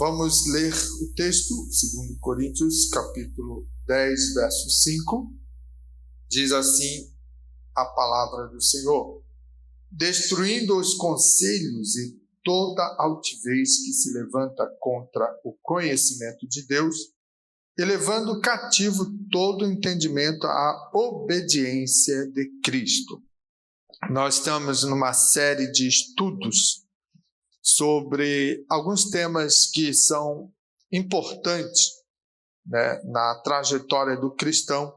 Vamos ler o texto, 2 Coríntios, capítulo 10, verso 5. Diz assim a palavra do Senhor: destruindo os conselhos e toda altivez que se levanta contra o conhecimento de Deus, e levando cativo todo entendimento à obediência de Cristo. Nós estamos numa série de estudos sobre alguns temas que são importantes, né, na trajetória do cristão.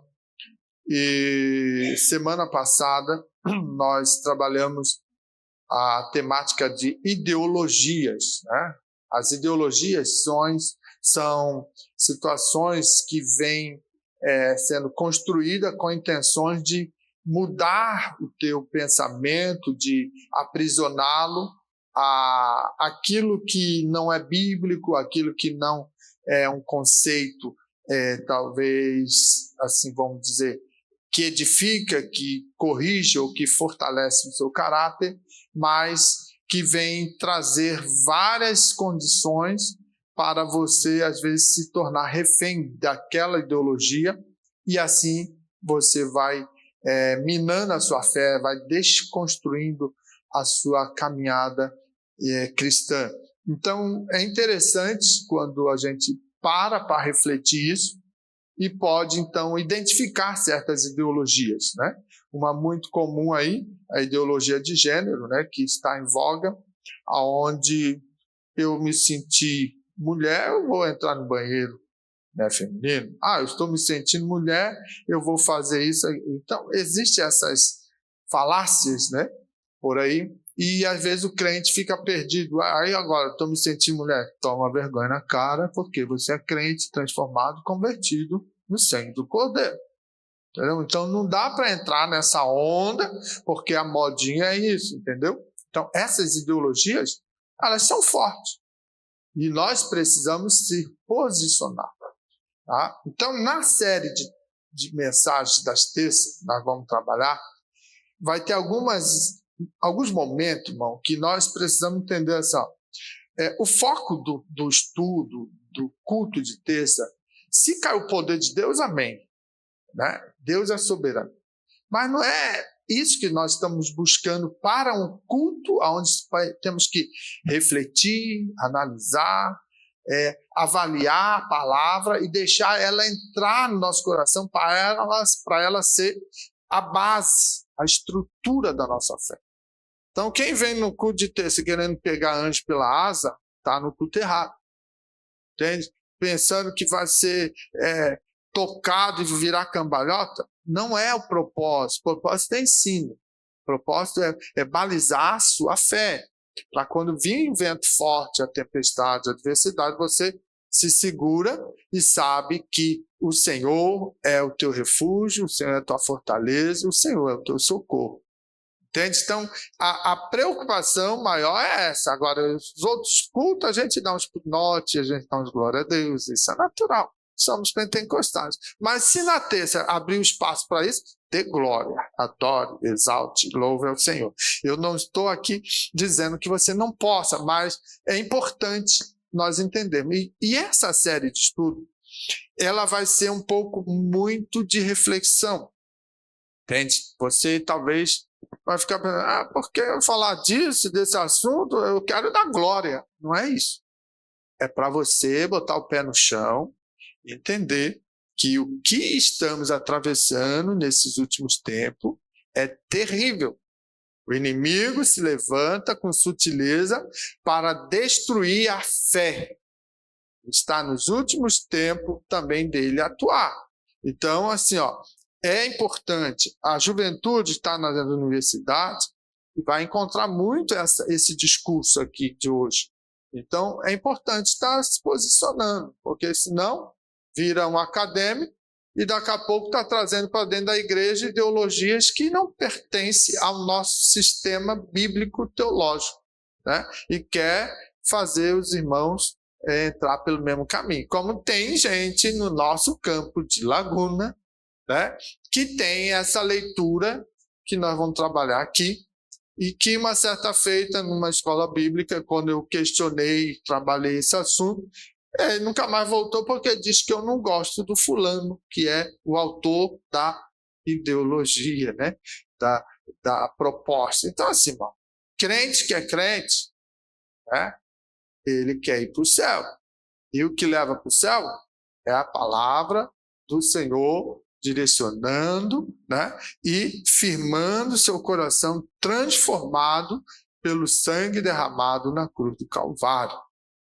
E semana passada nós trabalhamos a temática de ideologias, né? As ideologias são situações que vêm sendo construídas com intenções de mudar o teu pensamento, de aprisioná-lo a aquilo que não é bíblico, aquilo que não é um conceito, talvez, assim vamos dizer, que edifica, que corrige ou que fortalece o seu caráter, mas que vem trazer várias condições para você, às vezes, se tornar refém daquela ideologia, e assim você vai minando a sua fé, vai desconstruindo a sua caminhada cristã. Então, é interessante quando a gente para refletir isso e pode, então, identificar certas ideologias, né? Uma muito comum aí, a ideologia de gênero, né, que está em voga, onde eu me senti mulher, eu vou entrar no banheiro, né, feminino. Eu estou me sentindo mulher, eu vou fazer isso. Então, existem essas falácias, né, por aí, e às vezes o crente fica perdido. Aí agora, estou me sentindo mulher. Toma vergonha na cara, porque você é crente, transformado, convertido no sangue do Cordeiro. Entendeu? Então não dá para entrar nessa onda, porque a modinha é isso, entendeu? Então essas ideologias, elas são fortes. E nós precisamos se posicionar. Tá? Então, na série de mensagens das terças, nós vamos trabalhar, vai ter alguns momentos, irmão, que nós precisamos entender assim, o foco do estudo, do culto de terça, se cai o poder de Deus, amém. Né? Deus é soberano. Mas não é isso que nós estamos buscando para um culto onde temos que refletir, analisar, avaliar a palavra e deixar ela entrar no nosso coração para ela ser a base, a estrutura da nossa fé. Então, quem vem no culto de terça querendo pegar anjo pela asa, está no culto errado. Entende? Pensando que vai ser tocado e virar cambalhota, não é o propósito. O propósito é ensino. O propósito é balizar a sua fé. Para quando vir o vento forte, a tempestade, a adversidade, você se segura e sabe que o Senhor é o teu refúgio, o Senhor é a tua fortaleza, o Senhor é o teu socorro. Entende? Então, a preocupação maior é essa. Agora, os outros cultos, a gente dá uns notes, a gente dá uns glória a Deus, isso é natural. Somos pentecostais. Mas se na terça abrir um espaço para isso, dê glória, adore, exalte, louve ao Senhor. Eu não estou aqui dizendo que você não possa, mas é importante nós entendermos. E essa série de estudo, ela vai ser um pouco muito de reflexão. Entende? Você talvez vai ficar pensando, porque eu falar disso, desse assunto, eu quero dar glória. Não é isso. É para você botar o pé no chão, entender que o que estamos atravessando nesses últimos tempos é terrível. O inimigo se levanta com sutileza para destruir a fé. Está nos últimos tempos também dele atuar. Então, assim, é importante. A juventude está nas universidades e vai encontrar muito esse discurso aqui de hoje. Então, é importante estar se posicionando, porque senão vira um acadêmico e daqui a pouco está trazendo para dentro da igreja ideologias que não pertencem ao nosso sistema bíblico teológico, né? E quer fazer os irmãos entrar pelo mesmo caminho. Como tem gente no nosso campo de Laguna, né, que tem essa leitura que nós vamos trabalhar aqui, e que uma certa feita, numa escola bíblica, quando eu questionei, trabalhei esse assunto, ele nunca mais voltou porque diz que eu não gosto do fulano, que é o autor da ideologia, né? da proposta. Então, assim, irmão, crente que é crente, né? Ele quer ir para o céu. E o que leva para o céu é a palavra do Senhor direcionando, né? E firmando seu coração transformado pelo sangue derramado na cruz do Calvário.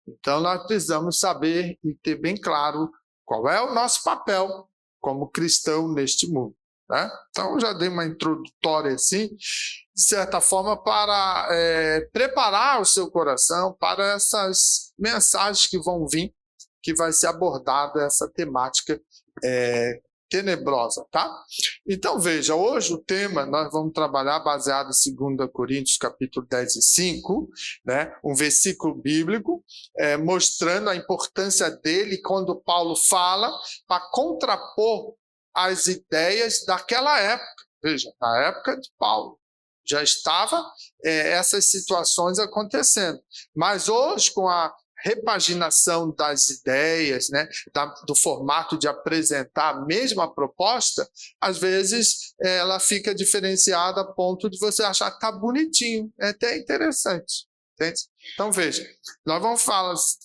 Então, nós precisamos saber e ter bem claro qual é o nosso papel como cristão neste mundo, né? Então, já dei uma introdutória assim, de certa forma, para preparar o seu coração para essas mensagens que vão vir, que vai ser abordada essa temática tenebrosa, tá? Então, veja, hoje o tema nós vamos trabalhar baseado em 2 Coríntios, capítulo 10 e 5, né? Um versículo bíblico, mostrando a importância dele quando Paulo fala para contrapor as ideias daquela época. Veja, na época de Paulo, já estava essas situações acontecendo. Mas hoje, com a repaginação das ideias, né, do formato de apresentar a mesma proposta, às vezes ela fica diferenciada a ponto de você achar que está bonitinho. É até interessante. Entende? Então, veja, nós vamos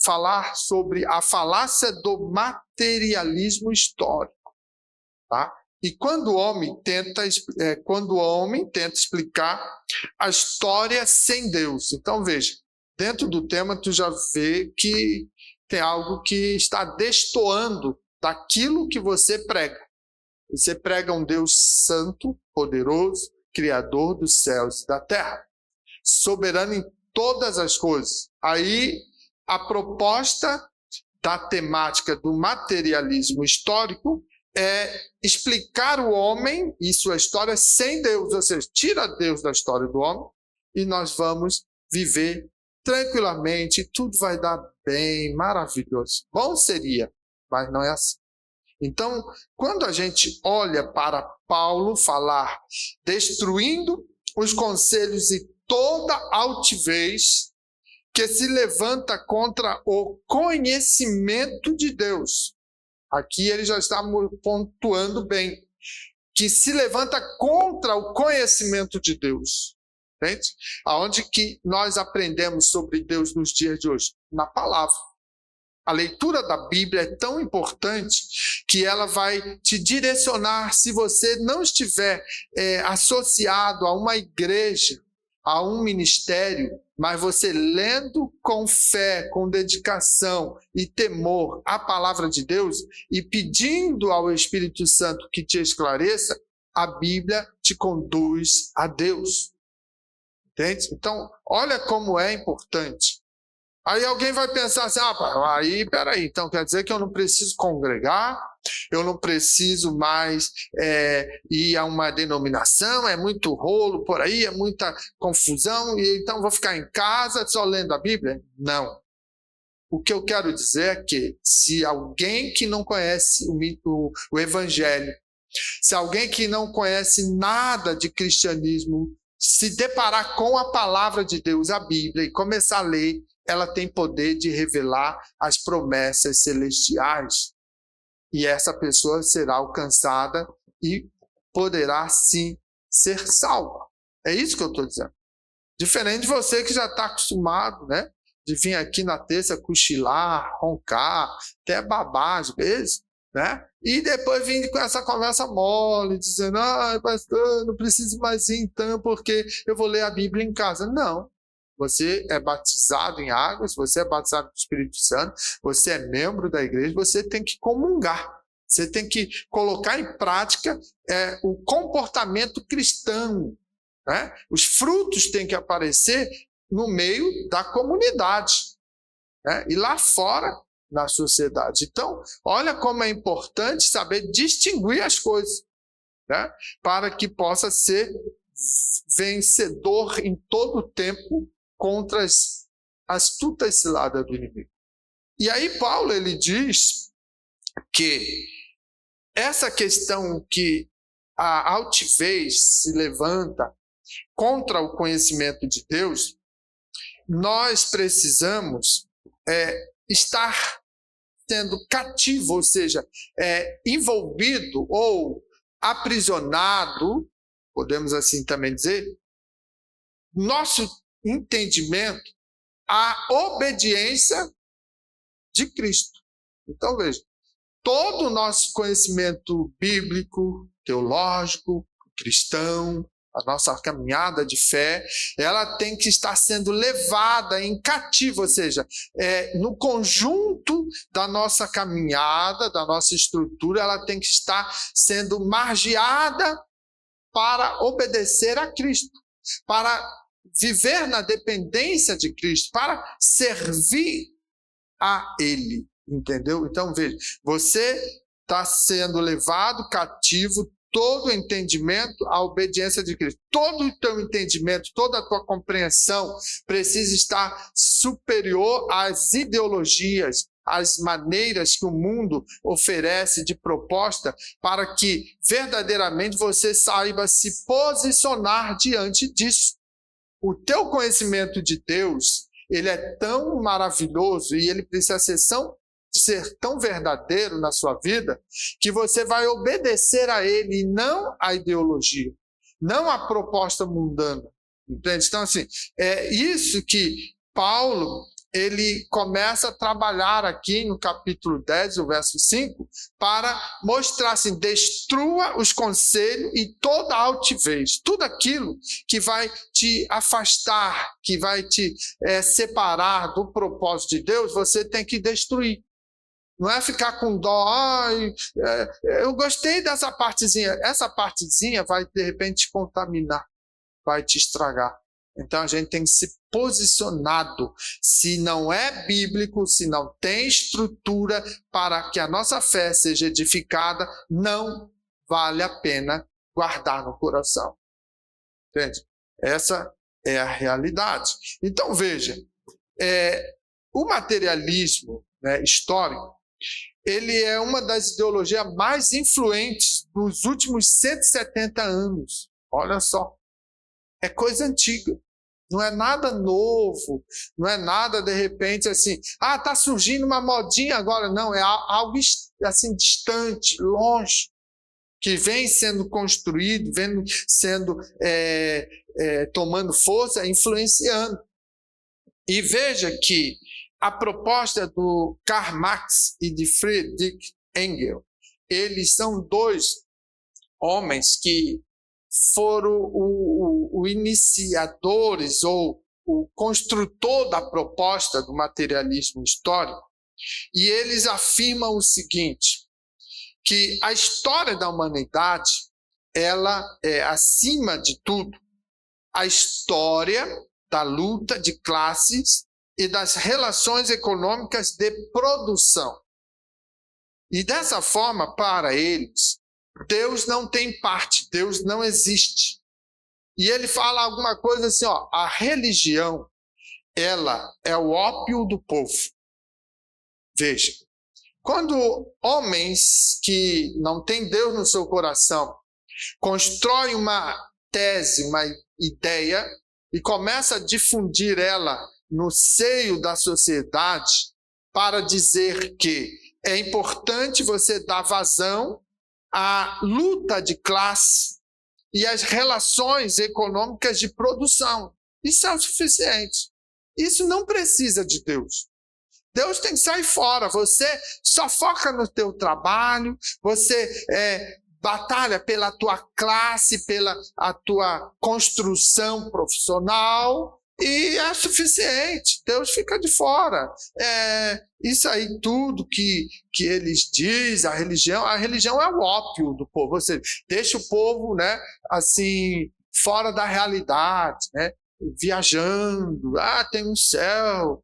falar sobre a falácia do materialismo histórico. Tá? E quando o homem tenta explicar a história sem Deus. Então, veja, dentro do tema tu já vê que tem algo que está destoando daquilo que você prega. Você prega um Deus santo, poderoso, criador dos céus e da terra, soberano em todas as coisas. Aí, a proposta da temática do materialismo histórico é explicar o homem e sua história sem Deus, ou seja, tira Deus da história do homem e nós vamos viver tranquilamente, tudo vai dar bem, maravilhoso. Bom seria, mas não é assim. Então, quando a gente olha para Paulo falar, destruindo os conselhos e toda altivez que se levanta contra o conhecimento de Deus, aqui ele já está pontuando bem, que se levanta contra o conhecimento de Deus. Entende? Aonde que nós aprendemos sobre Deus nos dias de hoje? Na palavra. A leitura da Bíblia é tão importante que ela vai te direcionar se você não estiver associado a uma igreja, a um ministério, mas você lendo com fé, com dedicação e temor a palavra de Deus e pedindo ao Espírito Santo que te esclareça, a Bíblia te conduz a Deus. Entende? Então, olha como é importante. Aí alguém vai pensar assim, peraí, então quer dizer que eu não preciso congregar, eu não preciso mais ir a uma denominação, é muito rolo por aí, é muita confusão, e então vou ficar em casa só lendo a Bíblia? Não. O que eu quero dizer é que se alguém que não conhece o Evangelho, se alguém que não conhece nada de cristianismo, se deparar com a palavra de Deus, a Bíblia, e começar a ler, ela tem poder de revelar as promessas celestiais. E essa pessoa será alcançada e poderá, sim, ser salva. É isso que eu estou dizendo. Diferente de você que já está acostumado, né? De vir aqui na terça cochilar, roncar, até babar às vezes, né? E depois vir com essa conversa mole, dizendo, pastor, não preciso mais ir então, porque eu vou ler a Bíblia em casa. Não. Você é batizado em águas, você é batizado no Espírito Santo, você é membro da igreja, você tem que comungar. Você tem que colocar em prática o comportamento cristão, né? Os frutos têm que aparecer no meio da comunidade, né? E lá fora, na sociedade. Então, olha como é importante saber distinguir as coisas, né? Para que possa ser vencedor em todo o tempo contra as astutas ciladas do inimigo. E aí Paulo ele diz que essa questão que a altivez se levanta contra o conhecimento de Deus, nós precisamos estar sendo cativo, ou seja, envolvido ou aprisionado, podemos assim também dizer, nosso entendimento à obediência de Cristo. Então, veja, todo o nosso conhecimento bíblico, teológico, cristão, a nossa caminhada de fé, ela tem que estar sendo levada em cativo, ou seja, no conjunto da nossa caminhada, da nossa estrutura, ela tem que estar sendo margeada para obedecer a Cristo, para viver na dependência de Cristo, para servir a Ele, entendeu? Então, veja, você está sendo levado cativo, todo o entendimento à obediência de Cristo. Todo o teu entendimento, toda a tua compreensão precisa estar superior às ideologias, às maneiras que o mundo oferece de proposta, para que verdadeiramente você saiba se posicionar diante disso. O teu conhecimento de Deus, ele é tão maravilhoso e ele precisa ser tão verdadeiro na sua vida, que você vai obedecer a ele e não à ideologia, não à proposta mundana. Entende? Então, assim, é isso que Paulo, ele começa a trabalhar aqui no capítulo 10, o verso 5, para mostrar assim, destrua os conselhos e toda a altivez, tudo aquilo que vai te afastar, que vai te separar do propósito de Deus, você tem que destruir. Não é ficar com dó, eu gostei dessa partezinha. Essa partezinha vai, de repente, te contaminar, vai te estragar. Então, a gente tem que se posicionado. Se não é bíblico, se não tem estrutura para que a nossa fé seja edificada, não vale a pena guardar no coração. Entende? Essa é a realidade. Então, veja, o materialismo histórico, ele é uma das ideologias mais influentes dos últimos 170 anos. Olha só, é coisa antiga, não é nada novo, não é nada de repente assim, está surgindo uma modinha agora, não, é algo assim distante, longe, que vem sendo construído, vem sendo tomando força, influenciando. E veja que a proposta do Karl Marx e de Friedrich Engels, eles são dois homens que foram os iniciadores ou o construtor da proposta do materialismo histórico, e eles afirmam o seguinte, que a história da humanidade, ela é, acima de tudo, a história da luta de classes e das relações econômicas de produção. E dessa forma, para eles, Deus não tem parte, Deus não existe. E ele fala alguma coisa assim, a religião, ela é o ópio do povo. Veja, quando homens que não têm Deus no seu coração constroem uma tese, uma ideia, e começa a difundir ela no seio da sociedade para dizer que é importante você dar vazão à luta de classe e às relações econômicas de produção. Isso é o suficiente. Isso não precisa de Deus. Deus tem que sair fora. Você só foca no teu trabalho, você batalha pela tua classe, pela a tua construção profissional, e é suficiente. Deus fica de fora. Isso aí tudo que eles dizem, a religião é o ópio do povo. Você deixa o povo, assim, fora da realidade, viajando, tem um céu,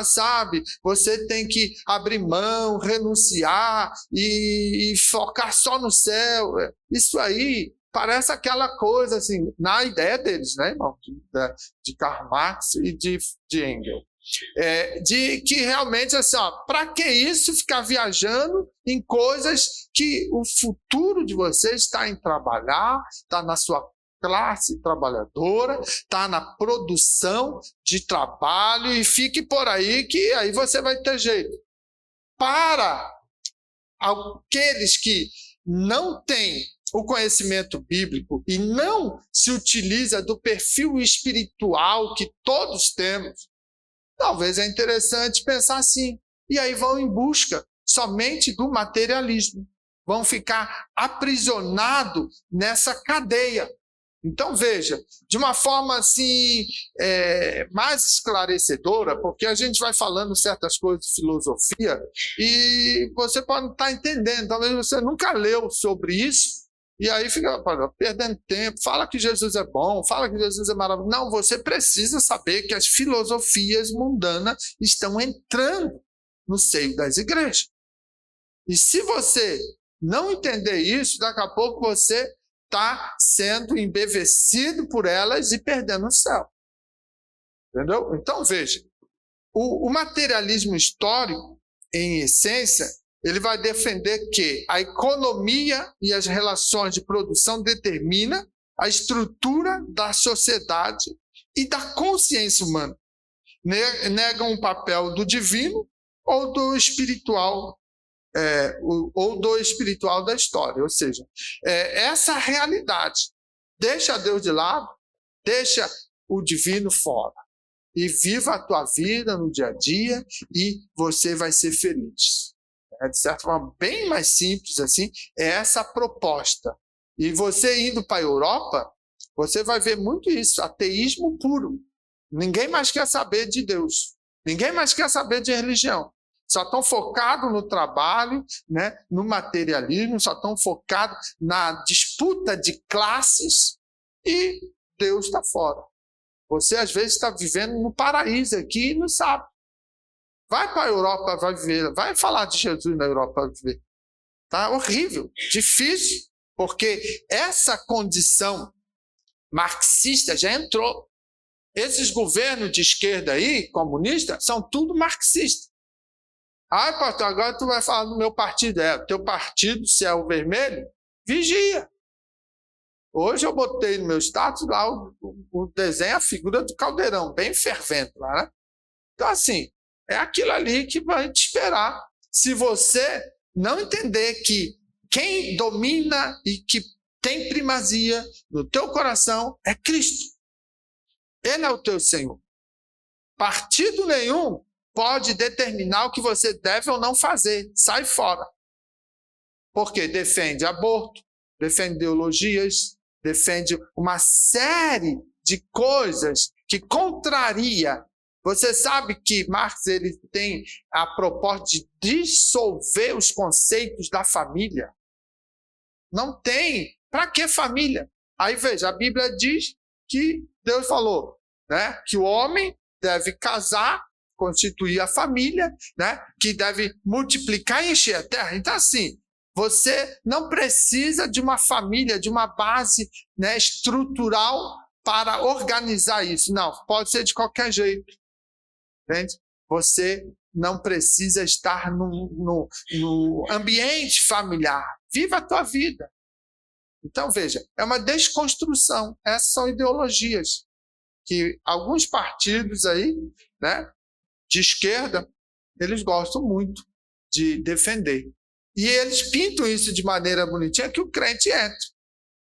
sabe, você tem que abrir mão, renunciar e focar só no céu. Isso aí parece aquela coisa assim, na ideia deles, irmão, de Karl Marx e de Engels, de que realmente assim, para que isso ficar viajando em coisas que o futuro de vocês está em trabalhar, está na sua classe trabalhadora, está na produção de trabalho e fique por aí que aí você vai ter jeito. Para aqueles que não têm o conhecimento bíblico e não se utiliza do perfil espiritual que todos temos, talvez é interessante pensar assim. E aí vão em busca somente do materialismo. Vão ficar aprisionados nessa cadeia. Então, veja, de uma forma assim, mais esclarecedora, porque a gente vai falando certas coisas de filosofia e você pode não estar entendendo, talvez você nunca leu sobre isso, e aí fica perdendo tempo, fala que Jesus é bom, fala que Jesus é maravilhoso. Não, você precisa saber que as filosofias mundanas estão entrando no seio das igrejas. E se você não entender isso, daqui a pouco você está sendo embevecido por elas e perdendo o céu. Entendeu? Então, veja, o materialismo histórico, em essência, ele vai defender que a economia e as relações de produção determinam a estrutura da sociedade e da consciência humana. Negam o papel do divino ou do espiritual, da história. Ou seja, essa realidade. Deixa Deus de lado, deixa o divino fora. E viva a tua vida no dia a dia e você vai ser feliz. De certa forma, bem mais simples assim, é essa proposta. E você indo para a Europa, você vai ver muito isso, ateísmo puro. Ninguém mais quer saber de Deus. Ninguém mais quer saber de religião. Só estão focados no trabalho, né, no materialismo, só estão focados na disputa de classes e Deus está fora. Você, às vezes, está vivendo no paraíso aqui e não sabe. Vai para a Europa, vai ver, vai falar de Jesus na Europa, vai ver. Tá horrível, difícil, porque essa condição marxista já entrou. Esses governos de esquerda aí, comunistas, são tudo marxistas. Ah, pastor, agora tu vai falar do meu partido. Teu partido, se é o vermelho, vigia. Hoje eu botei no meu status lá o desenho, a figura do caldeirão, bem fervente lá, né? Então, assim, é aquilo ali que vai te esperar. Se você não entender que quem domina e que tem primazia no teu coração é Cristo. Ele é o teu Senhor. Partido nenhum pode determinar o que você deve ou não fazer. Sai fora. Porque defende aborto, defende ideologias, defende uma série de coisas que contraria. Você sabe que Marx ele tem a proposta de dissolver os conceitos da família. Não tem. Para que família? Aí veja, a Bíblia diz que Deus falou, né, que o homem deve casar, constituir a família, né, que deve multiplicar e encher a terra. Então, assim, você não precisa de uma família, de uma base, né, estrutural para organizar isso. Não, pode ser de qualquer jeito. Entende? Você não precisa estar no ambiente familiar. Viva a tua vida. Então, veja, é uma desconstrução. Essas são ideologias que alguns partidos aí, né, de esquerda, eles gostam muito de defender. E eles pintam isso de maneira bonitinha que o crente entra.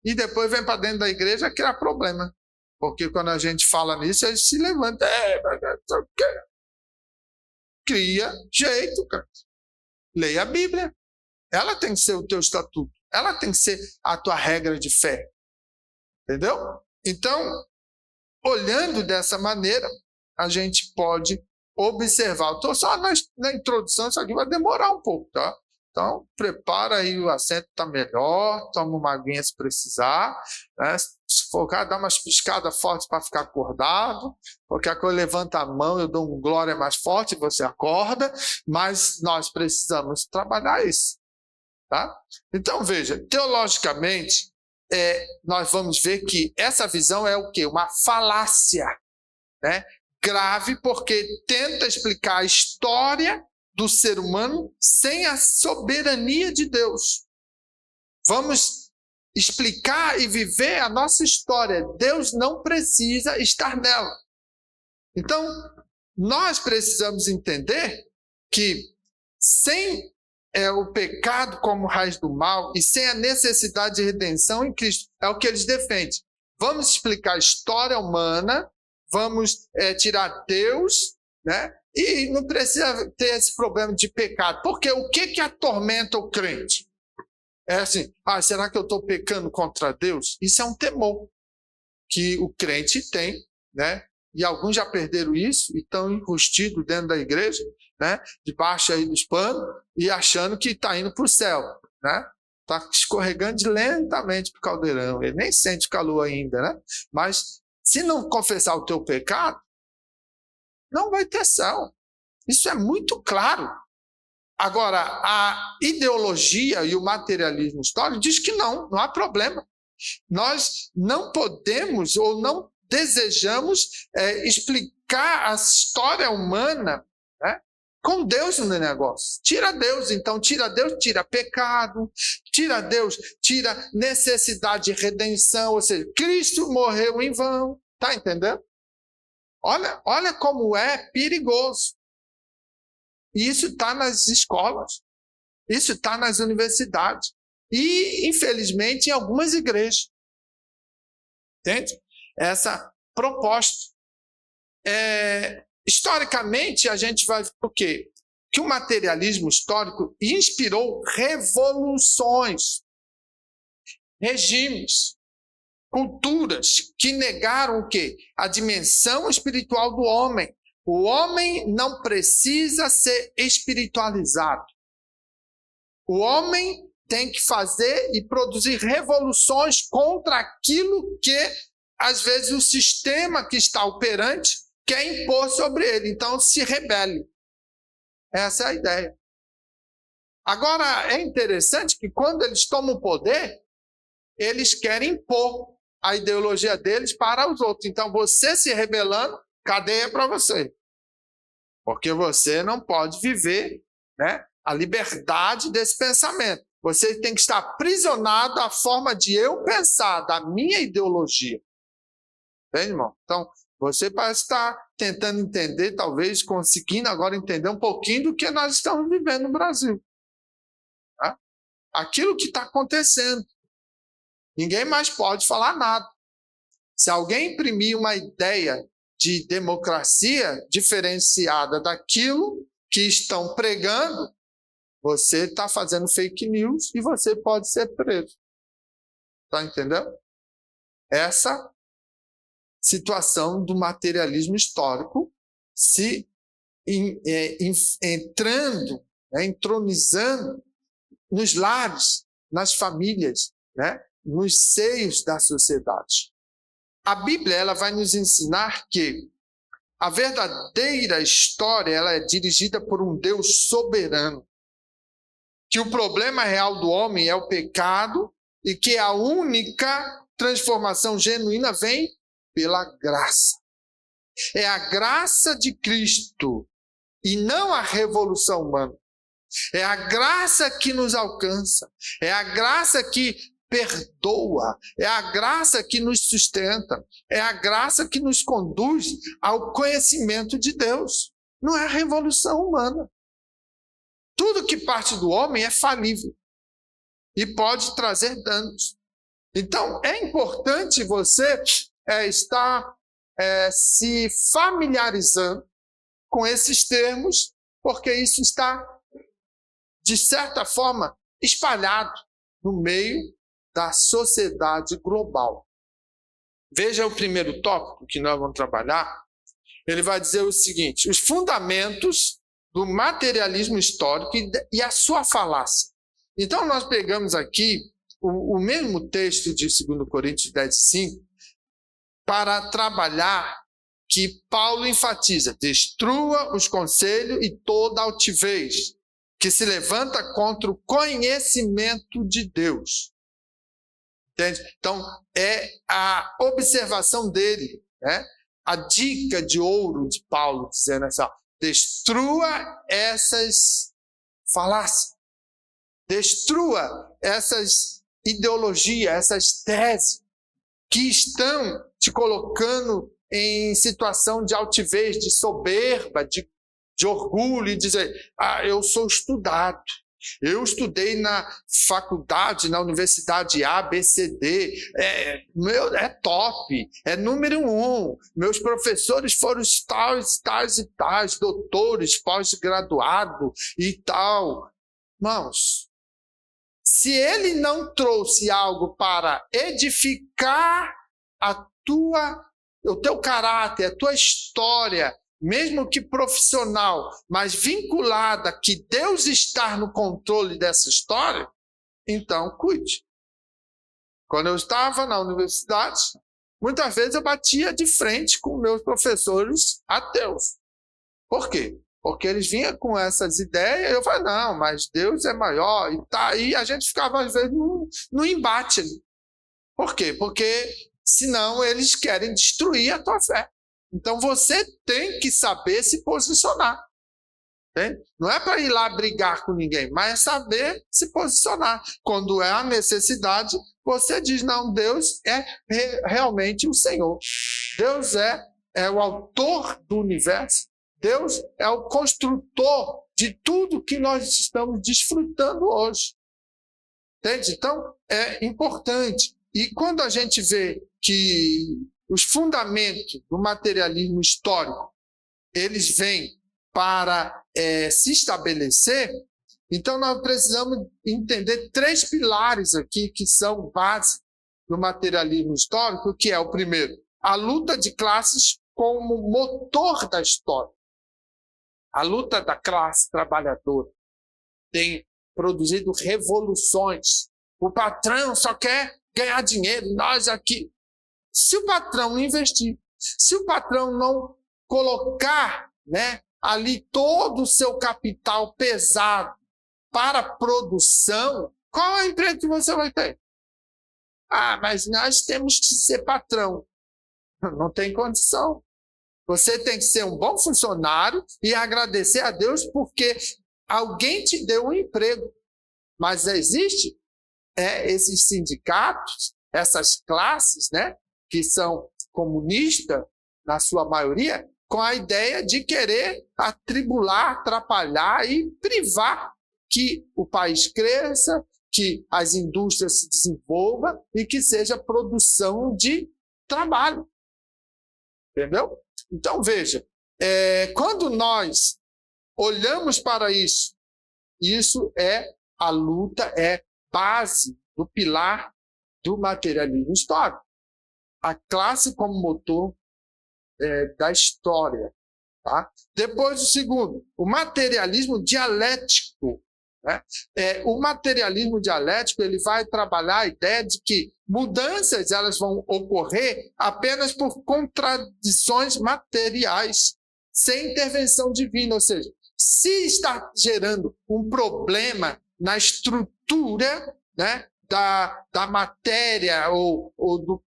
E depois vem para dentro da igreja criar problema. Porque quando a gente fala nisso, eles se levantam. Cria jeito, cara. Leia a Bíblia. Ela tem que ser o teu estatuto. Ela tem que ser a tua regra de fé. Entendeu? Então, olhando dessa maneira, a gente pode observar. Estou só na introdução, isso aqui vai demorar um pouco, tá? Então, prepara aí, o assento está melhor, toma uma aguinha se precisar, né? Se for, dá umas piscadas fortes para ficar acordado, porque a coisa levanta a mão, eu dou um glória mais forte e você acorda, mas nós precisamos trabalhar isso. Tá? Então, veja, teologicamente, nós vamos ver que essa visão é o quê? Uma falácia, né? Grave, porque tenta explicar a história do ser humano sem a soberania de Deus. Vamos explicar e viver a nossa história. Deus não precisa estar nela. Então, nós precisamos entender que sem o pecado como raiz do mal e sem a necessidade de redenção em Cristo, é o que eles defendem. Vamos explicar a história humana, vamos tirar Deus, né? E não precisa ter esse problema de pecado. Porque o que atormenta o crente? É assim, será que eu estou pecando contra Deus? Isso é um temor que o crente tem, né? E alguns já perderam isso e estão enrustidos dentro da igreja, né? Debaixo aí dos panos e achando que está indo para o céu, né? Está escorregando lentamente para o caldeirão. Ele nem sente calor ainda, né? Mas se não confessar o teu pecado, não vai ter céu. Isso é muito claro. Agora, a ideologia e o materialismo histórico diz que não há problema. Nós não podemos ou não desejamos explicar a história humana, né, com Deus no negócio. Tira Deus, então tira Deus, tira pecado, tira Deus, tira necessidade de redenção, ou seja, Cristo morreu em vão. Está entendendo? Olha como é perigoso. E isso está nas escolas, isso está nas universidades e, infelizmente, em algumas igrejas. Entende? Essa proposta. Historicamente, a gente vai ver o quê? Que o materialismo histórico inspirou revoluções, regimes, culturas que negaram o quê? A dimensão espiritual do homem. O homem não precisa ser espiritualizado. O homem tem que fazer e produzir revoluções contra aquilo que, às vezes, o sistema que está operante quer impor sobre ele. Então, se rebele. Essa é a ideia. Agora, é interessante que quando eles tomam o poder, eles querem impor a ideologia deles para os outros. Então, você se rebelando, cadeia para você. Porque você não pode viver, né, a liberdade desse pensamento. Você tem que estar aprisionado à forma de eu pensar, da minha ideologia. Entende, irmão? Então, você parece estar tentando entender, talvez conseguindo agora entender um pouquinho do que nós estamos vivendo no Brasil. Tá? Aquilo que está acontecendo. Ninguém mais pode falar nada. Se alguém imprimir uma ideia de democracia diferenciada daquilo que estão pregando, você está fazendo fake news e você pode ser preso. Está entendendo? Essa situação do materialismo histórico se entrando, né, entronizando nos lares, nas famílias, né, nos seios da sociedade. A Bíblia ela vai nos ensinar que a verdadeira história ela é dirigida por um Deus soberano, que o problema real do homem é o pecado e que a única transformação genuína vem pela graça. É a graça de Cristo e não a revolução humana. É a graça que nos alcança, é a graça que perdoa, é a graça que nos sustenta, é a graça que nos conduz ao conhecimento de Deus. Não é a revolução humana. Tudo que parte do homem é falível e pode trazer danos. Então, é importante você estar se familiarizando com esses termos, porque isso está, de certa forma, espalhado no meio da sociedade global. Veja o primeiro tópico que nós vamos trabalhar. Ele vai dizer o seguinte: os fundamentos do materialismo histórico e a sua falácia. Então, nós pegamos aqui o mesmo texto de 2 Coríntios 10:5 para trabalhar que Paulo enfatiza: destrua os conselhos e toda altivez que se levanta contra o conhecimento de Deus. Entende? Então, é a observação dele, né? A dica de ouro de Paulo, dizendo assim: ó, destrua essas falácias, destrua essas ideologias, essas teses que estão te colocando em situação de altivez, de soberba, de orgulho, e dizer, eu sou estudado. Eu estudei na faculdade, na universidade A, B, C, D, é top, é número 1. Meus professores foram tais e tais, doutores, pós-graduado e tal. Irmãos, se ele não trouxe algo para edificar o teu caráter, a tua história, mesmo que profissional, mas vinculada que Deus está no controle dessa história, então cuide. Quando eu estava na universidade, muitas vezes eu batia de frente com meus professores ateus. Por quê? Porque eles vinham com essas ideias, e eu falei, não, mas Deus é maior, e tá aí, a gente ficava às vezes no embate ali. Por quê? Porque senão eles querem destruir a tua fé. Então você tem que saber se posicionar. Entende? Não é para ir lá brigar com ninguém, mas é saber se posicionar. Quando é a necessidade, você diz, não, Deus é realmente o Senhor. Deus é o autor do universo. Deus é o construtor de tudo que nós estamos desfrutando hoje. Entende? Então, é importante. E quando a gente vê que os fundamentos do materialismo histórico, eles vêm para se estabelecer, então nós precisamos entender 3 pilares aqui que são base do materialismo histórico, que é o primeiro, a luta de classes como motor da história. A luta da classe trabalhadora tem produzido revoluções. O patrão só quer ganhar dinheiro, nós aqui. Se o patrão não investir, se o patrão não colocar, ali todo o seu capital pesado para a produção, qual é o emprego que você vai ter? Mas nós temos que ser patrão. Não tem condição. Você tem que ser um bom funcionário e agradecer a Deus porque alguém te deu um emprego. Mas existe esses sindicatos, essas classes, que são comunistas, na sua maioria, com a ideia de querer atribular, atrapalhar e privar que o país cresça, que as indústrias se desenvolvam e que seja produção de trabalho. Entendeu? Então, veja, quando nós olhamos para isso, isso é a luta, é base do pilar do materialismo histórico. A classe como motor da história. Tá? Depois, o segundo, o materialismo dialético. O materialismo dialético ele vai trabalhar a ideia de que mudanças elas vão ocorrer apenas por contradições materiais, sem intervenção divina. Ou seja, se está gerando um problema na estrutura, da matéria ou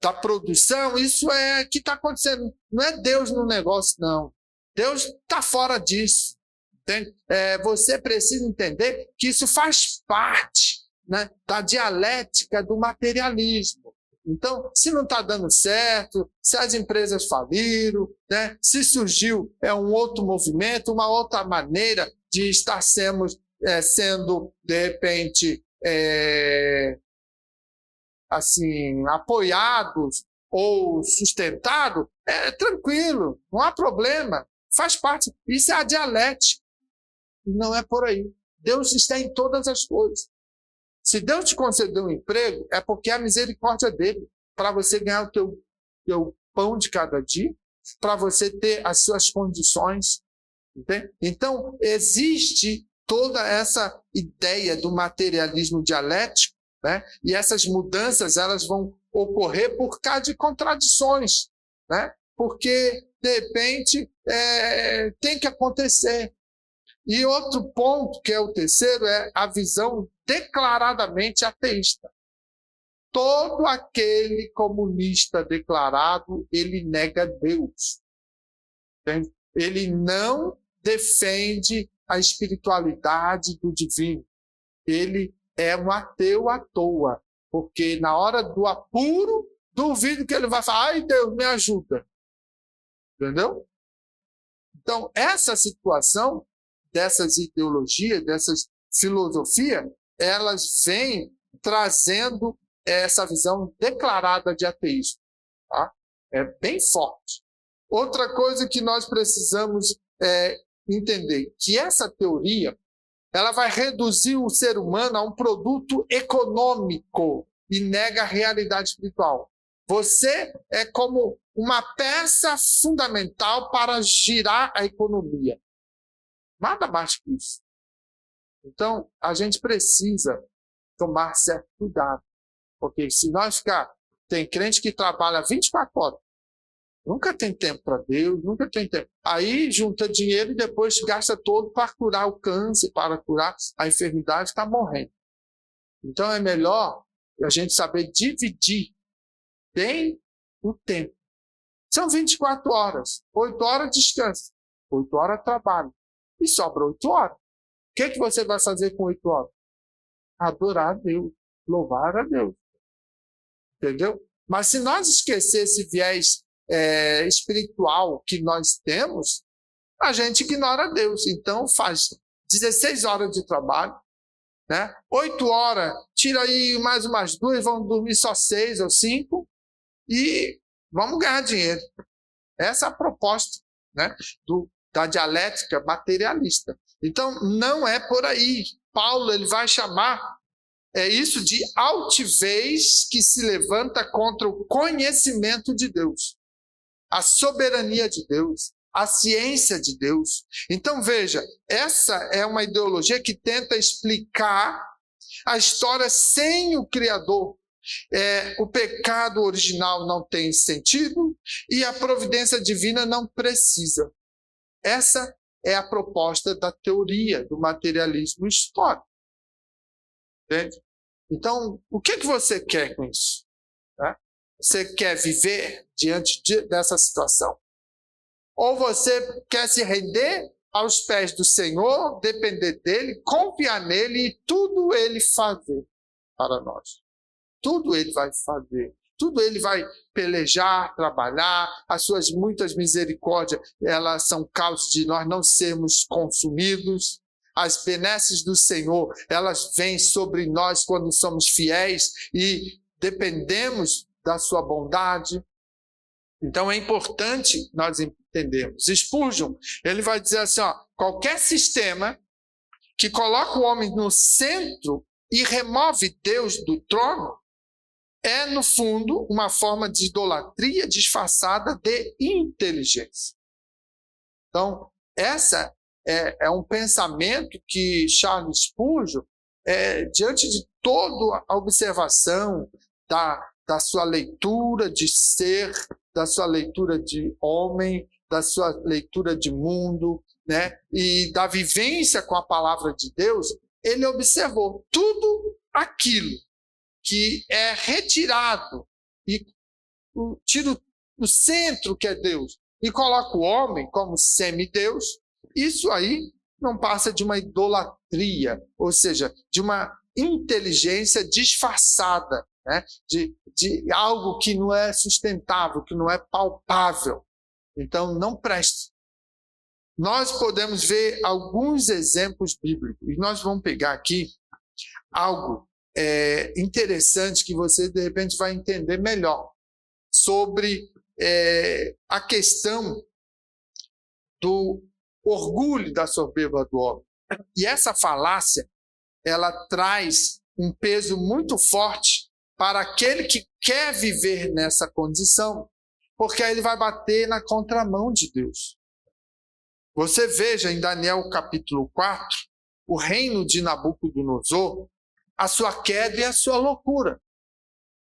da produção, isso é que está acontecendo. Não é Deus no negócio, não. Deus está fora disso. Entende? Você precisa entender que isso faz parte da dialética do materialismo. Então, se não está dando certo, se as empresas faliram, se surgiu um outro movimento, uma outra maneira de estar sendo, de repente, apoiados ou sustentados, tranquilo, não há problema, faz parte. Isso é a dialética. Não é por aí. Deus está em todas as coisas. Se Deus te concedeu um emprego, é porque é a misericórdia dele, para você ganhar o teu pão de cada dia, para você ter as suas condições. Entende? Então, existe toda essa ideia do materialismo dialético, e essas mudanças elas vão ocorrer por causa de contradições, porque, de repente, tem que acontecer. E outro ponto, que é o terceiro, é a visão declaradamente ateísta. Todo aquele comunista declarado, ele nega Deus. Entende? Ele não defende a espiritualidade do divino. Ele é um ateu à toa, porque na hora do apuro, duvido que ele vai falar, ai Deus, me ajuda. Entendeu? Então, essa situação dessas ideologias, dessas filosofias, elas vêm trazendo essa visão declarada de ateísmo. Tá? É bem forte. Outra coisa que nós precisamos entender, que essa teoria ela vai reduzir o ser humano a um produto econômico e nega a realidade espiritual. Você é como uma peça fundamental para girar a economia. Nada mais que isso. Então, a gente precisa tomar certo cuidado. Porque se nós ficar... Tem crente que trabalha 24 horas. Nunca tem tempo para Deus, nunca tem tempo. Aí junta dinheiro e depois gasta todo para curar o câncer, para curar a enfermidade, está morrendo. Então é melhor a gente saber dividir bem o tempo. São 24 horas. 8 horas descansa. 8 horas trabalho. E sobra 8 horas. O que você vai fazer com 8 horas? Adorar a Deus. Louvar a Deus. Entendeu? Mas se nós esquecer esse viés espiritual que nós temos, a gente ignora Deus. Então faz 16 horas de trabalho, né? 8 horas, tira aí mais umas 2, vamos dormir só 6 ou 5 e vamos ganhar dinheiro. Essa é a proposta, né, da dialética materialista. Então não é por aí. Paulo ele vai chamar isso de altivez que se levanta contra o conhecimento de Deus, a soberania de Deus, a ciência de Deus. Então veja, essa é uma ideologia que tenta explicar a história sem o Criador. O pecado original não tem sentido e a providência divina não precisa. Essa é a proposta da teoria do materialismo histórico. Entende? Então, o que você quer com isso? Né? Você quer viver diante dessa situação? Ou você quer se render aos pés do Senhor, depender dele, confiar nele e tudo ele fazer para nós? Tudo ele vai fazer. Tudo ele vai pelejar, trabalhar. As suas muitas misericórdias, elas são causa de nós não sermos consumidos. As benesses do Senhor, elas vêm sobre nós quando somos fiéis e dependemos da sua bondade. Então é importante nós entendermos. Spurgeon, ele vai dizer assim, qualquer sistema que coloca o homem no centro e remove Deus do trono é, no fundo, uma forma de idolatria disfarçada de inteligência. Então, essa é um pensamento que Charles Spurgeon, diante de toda a observação da sua leitura de ser, da sua leitura de homem, da sua leitura de mundo, né, e da vivência com a palavra de Deus, ele observou tudo aquilo que é retirado e tira o centro que é Deus e coloca o homem como semideus. Isso aí não passa de uma idolatria, ou seja, de uma inteligência disfarçada, né? de algo que não é sustentável, que não é palpável. Então, não presta. Nós podemos ver alguns exemplos bíblicos, e nós vamos pegar aqui algo interessante que você, de repente, vai entender melhor sobre a questão do orgulho da soberba do homem. E essa falácia, ela traz um peso muito forte para aquele que quer viver nessa condição, porque aí ele vai bater na contramão de Deus. Você veja em Daniel capítulo 4, o reino de Nabucodonosor, a sua queda e a sua loucura.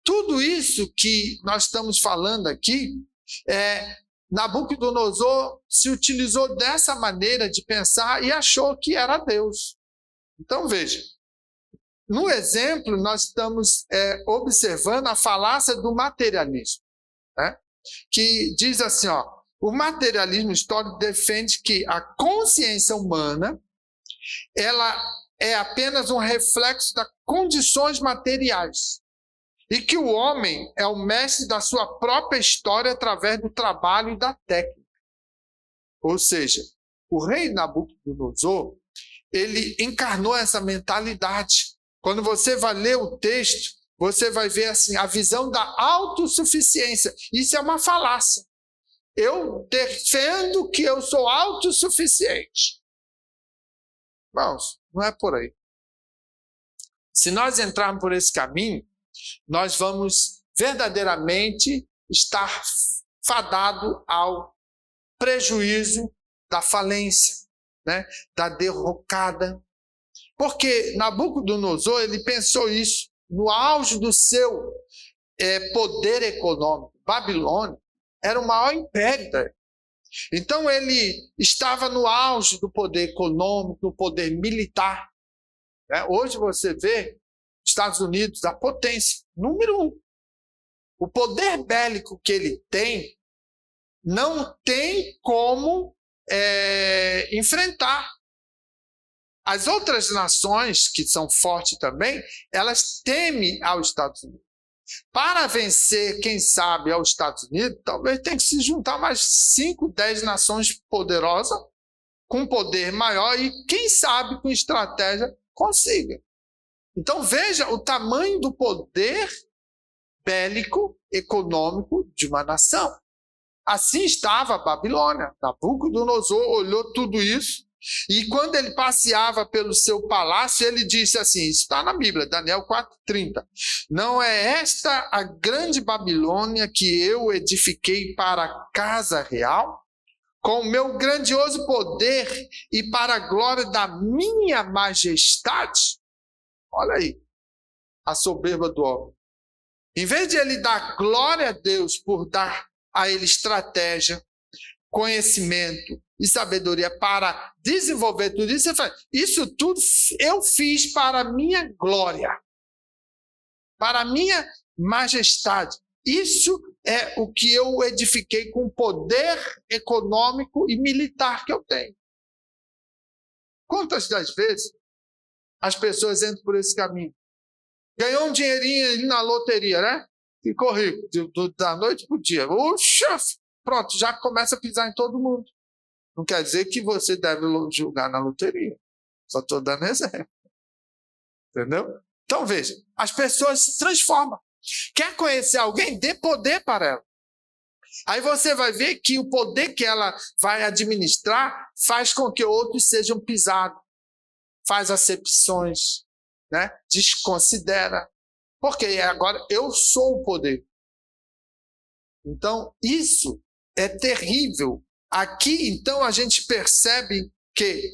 Tudo isso que nós estamos falando aqui, Nabucodonosor se utilizou dessa maneira de pensar e achou que era Deus. Então veja, no exemplo nós estamos observando a falácia do materialismo, né? Que diz assim, o materialismo histórico defende que a consciência humana ela é apenas um reflexo das condições materiais. e que o homem é o mestre da sua própria história através do trabalho e da técnica. Ou seja, o rei Nabucodonosor, ele encarnou essa mentalidade. Quando você vai ler o texto, você vai ver assim, a visão da autossuficiência. Isso é uma falácia. Eu defendo que eu sou autossuficiente. Irmãos, não é por aí. Se nós entrarmos por esse caminho, nós vamos verdadeiramente estar fadado ao prejuízo da falência, né? Da derrocada. Porque Nabucodonosor, ele pensou isso no auge do seu poder econômico. Babilônia era o maior império. Então ele estava no auge do poder econômico, do poder militar. Hoje você vê Estados Unidos, a potência número 1. O poder bélico que ele tem, não tem como enfrentar. As outras nações, que são fortes também, elas temem aos Estados Unidos. Para vencer, quem sabe, aos Estados Unidos, talvez tenha que se juntar mais 5, 10 nações poderosas, com poder maior, e quem sabe, com estratégia, consiga. Então veja o tamanho do poder bélico, econômico de uma nação. Assim estava a Babilônia. Nabucodonosor olhou tudo isso, e quando ele passeava pelo seu palácio, ele disse assim, isso está na Bíblia, Daniel 4:30, não é esta a grande Babilônia que eu edifiquei para a casa real? Com o meu grandioso poder e para a glória da minha majestade? Olha aí, a soberba do homem. Em vez de ele dar glória a Deus por dar a ele estratégia, conhecimento e sabedoria para desenvolver tudo isso, ele fala, isso tudo eu fiz para a minha glória, para a minha majestade. Isso é o que eu edifiquei com o poder econômico e militar que eu tenho. Quantas das vezes as pessoas entram por esse caminho? Ganhou um dinheirinho ali na loteria, né? Ficou rico, da noite para o dia. Uxa, pronto, já começa a pisar em todo mundo. Não quer dizer que você deve jogar na loteria. Só estou dando exemplo. Entendeu? Então veja, as pessoas se transformam. Quer conhecer alguém? Dê poder para ela. Aí você vai ver que o poder que ela vai administrar faz com que outros sejam pisados. Faz acepções, né? Desconsidera. Porque agora eu sou o poder. Então, isso é terrível. Aqui, então, a gente percebe que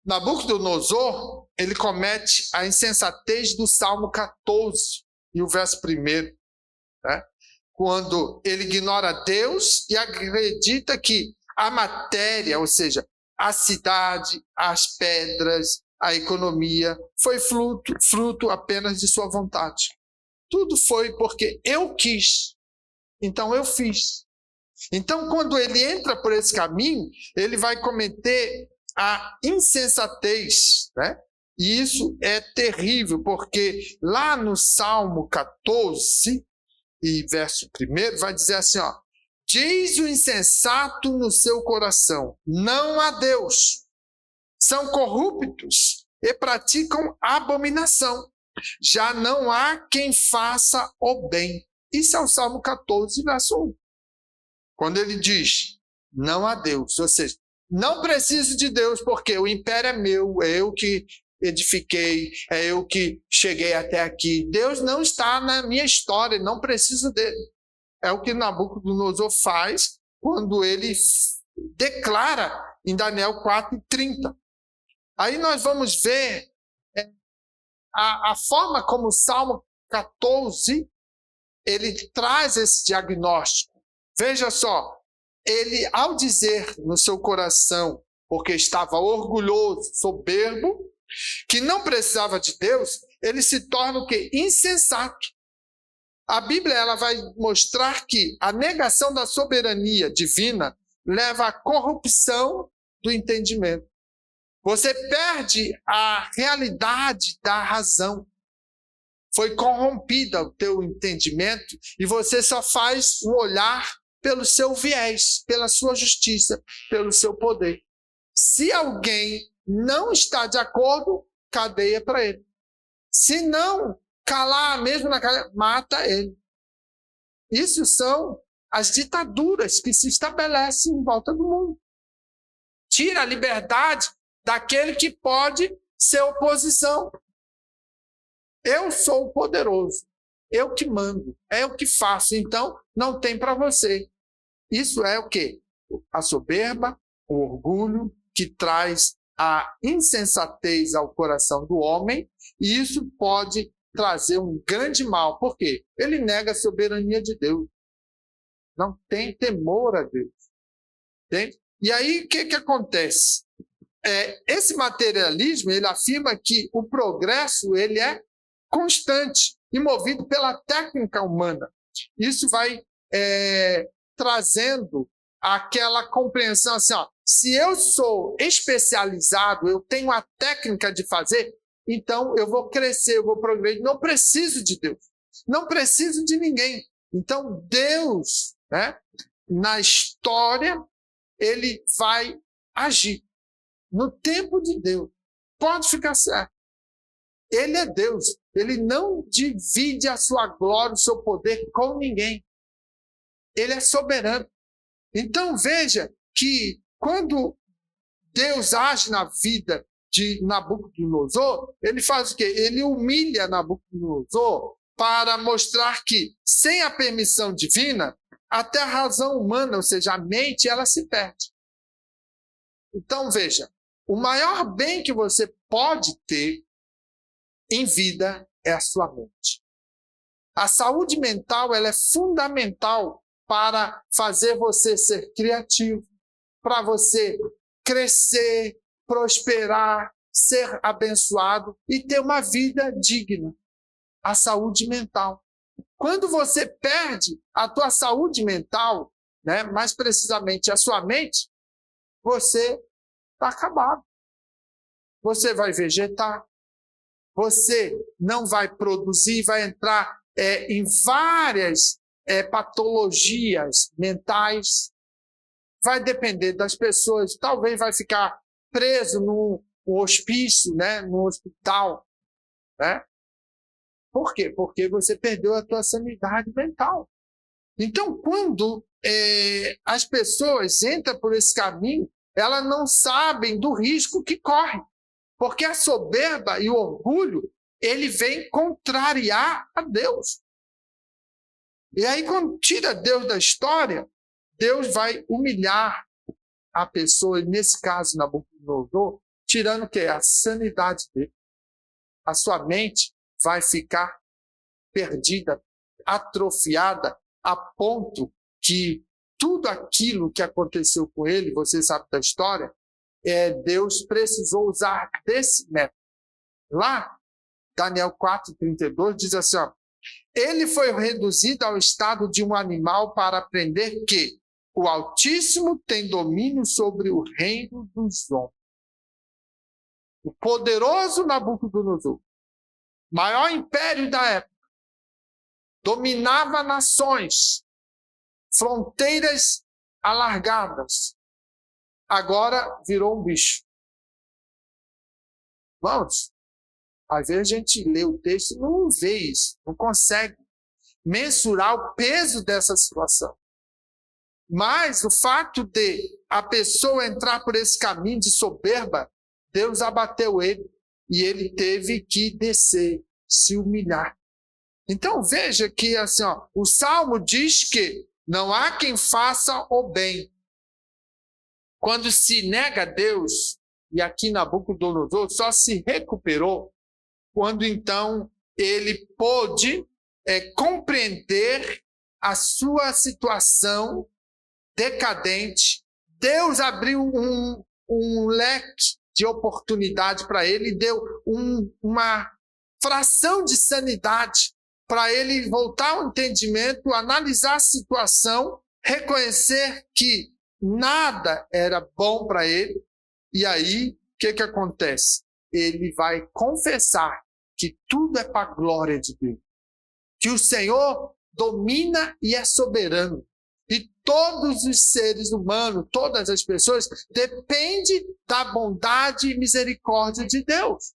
Nabucodonosor, ele comete a insensatez do Salmo 14, e o verso 1, né? Quando ele ignora Deus e acredita que a matéria, ou seja, a cidade, as pedras, a economia, foi fruto apenas de sua vontade. Tudo foi porque eu quis, então eu fiz. Então, quando ele entra por esse caminho, ele vai cometer a insensatez, né? E isso é terrível, porque lá no Salmo 14, e verso 1, vai dizer assim, ó, diz o insensato no seu coração, não há Deus. São corruptos e praticam abominação. Já não há quem faça o bem. Isso é o Salmo 14, verso 1. Quando ele diz, não há Deus, ou seja, não preciso de Deus porque o império é meu, é eu que edifiquei, é eu que cheguei até aqui. Deus não está na minha história, não preciso dele. É o que Nabucodonosor faz quando ele declara em Daniel 4:30. Aí nós vamos ver a forma como o Salmo 14 ele traz esse diagnóstico. Veja só, ele ao dizer no seu coração, porque estava orgulhoso, soberbo, que não precisava de Deus, ele se torna o quê? Insensato. A Bíblia ela vai mostrar que a negação da soberania divina leva à corrupção do entendimento. Você perde a realidade da razão. foi corrompida o teu entendimento e você só faz o olhar pelo seu viés, pela sua justiça, pelo seu poder. Se alguém não está de acordo, cadeia para ele. Se não calar mesmo na cadeia, mata ele. Isso são as ditaduras que se estabelecem em volta do mundo. Tira a liberdade daquele que pode ser oposição. Eu sou o poderoso, eu que mando, é o que faço, então não tem para você. Isso é o quê? A soberba, o orgulho, que traz a insensatez ao coração do homem, e isso pode trazer um grande mal. Por quê? Ele nega a soberania de Deus. Não tem temor a Deus. Entende? E aí, o que acontece? Esse materialismo, ele afirma que o progresso ele é constante e movido pela técnica humana. Isso vai trazendo aquela compreensão assim, ó, se eu sou especializado, eu tenho a técnica de fazer, então eu vou crescer, eu vou progredir, não preciso de Deus, não preciso de ninguém. Então Deus, né, na história, ele vai agir no tempo de Deus. Pode ficar certo. Ele é Deus. Ele não divide a sua glória, o seu poder com ninguém. Ele é soberano. Então veja que quando Deus age na vida de Nabucodonosor, ele faz o quê? Ele humilha Nabucodonosor para mostrar que, sem a permissão divina, até a razão humana, ou seja, a mente, ela se perde. Então veja, o maior bem que você pode ter em vida é a sua mente. A saúde mental ela é fundamental para fazer você ser criativo, para você crescer, prosperar, ser abençoado e ter uma vida digna. A saúde mental. Quando você perde a tua saúde mental, né, mais precisamente a sua mente, você está acabado. Você vai vegetar. Você não vai produzir, vai entrar em várias patologias mentais. Vai depender das pessoas. Talvez vai ficar preso no hospício, né, no hospital. Né? Por quê? Porque você perdeu a tua sanidade mental. Então, quando as pessoas entram por esse caminho, elas não sabem do risco que correm. Porque a soberba e o orgulho, ele vem contrariar a Deus. E aí, quando tira Deus da história, Deus vai humilhar a pessoa, e nesse caso, Nabucodonosor, tirando o quê? A sanidade dele. A sua mente vai ficar perdida, atrofiada, a ponto que tudo aquilo que aconteceu com ele, você sabe da história, Deus precisou usar desse método. Lá, Daniel 4:32 diz assim, ó, ele foi reduzido ao estado de um animal para aprender que o Altíssimo tem domínio sobre o reino dos homens. O poderoso Nabucodonosor, maior império da época, dominava nações, fronteiras alargadas, agora virou um bicho. Vamos, às vezes a gente lê o texto e não vê isso, não consegue mensurar o peso dessa situação. Mas o fato de a pessoa entrar por esse caminho de soberba, Deus abateu ele e ele teve que descer, se humilhar. Então veja que assim, ó, o Salmo diz que não há quem faça o bem. Quando se nega a Deus, e aqui Nabucodonosor só se recuperou quando então ele pôde compreender a sua situação decadente. Deus abriu um leque de oportunidade para ele e deu uma fração de sanidade para ele voltar ao entendimento, analisar a situação, reconhecer que nada era bom para ele. E aí, o que acontece? Ele vai confessar que tudo é para a glória de Deus. Que o Senhor domina e é soberano. E todos os seres humanos, todas as pessoas, dependem da bondade e misericórdia de Deus.